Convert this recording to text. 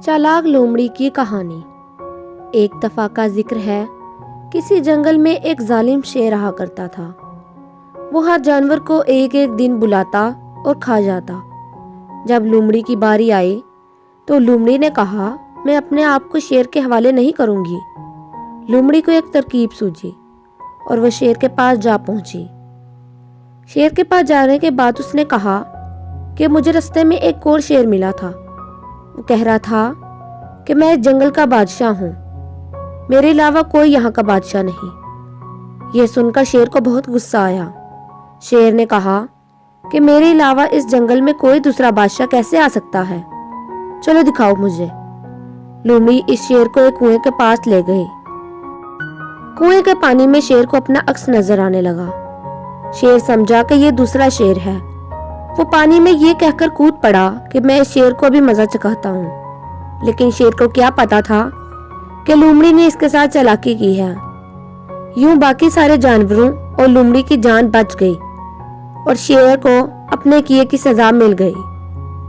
چالاک لومڑی کی کہانی۔ ایک دفعہ کا ذکر ہے، کسی جنگل میں ایک ظالم شیر رہا کرتا تھا۔ وہ ہر جانور کو ایک ایک دن بلاتا اور کھا جاتا۔ جب لومڑی کی باری آئی تو لومڑی نے کہا، میں اپنے آپ کو شیر کے حوالے نہیں کروں گی۔ لومڑی کو ایک ترکیب سوجی اور وہ شیر کے پاس جا پہنچی۔ شیر کے پاس جانے کے بعد اس نے کہا کہ مجھے رستے میں ایک اور شیر ملا تھا۔ وہ کہہ رہا تھا کہ میں اس جنگل کا بادشاہ ہوں، میرے علاوہ کوئی یہاں کا بادشاہ نہیں۔ یہ سن کر شیر کو بہت غصہ آیا۔ شیر نے کہا کہ میرے علاوہ اس جنگل میں کوئی دوسرا بادشاہ کیسے آ سکتا ہے؟ چلو دکھاؤ مجھے۔ لومڑی اس شیر کو ایک کنویں کے پاس لے گئی۔ کنویں کے پانی میں شیر کو اپنا عکس نظر آنے لگا۔ شیر سمجھا کہ یہ دوسرا شیر ہے۔ وہ پانی میں یہ کہہ کر کود پڑا کہ میں اس شیر کو بھی مزہ چکھاتا ہوں۔ لیکن شیر کو کیا پتا تھا کہ لومڑی نے اس کے ساتھ چالاکی کی ہے۔ یوں باقی سارے جانوروں اور لومڑی کی جان بچ گئی اور شیر کو اپنے کیے کی سزا مل گئی۔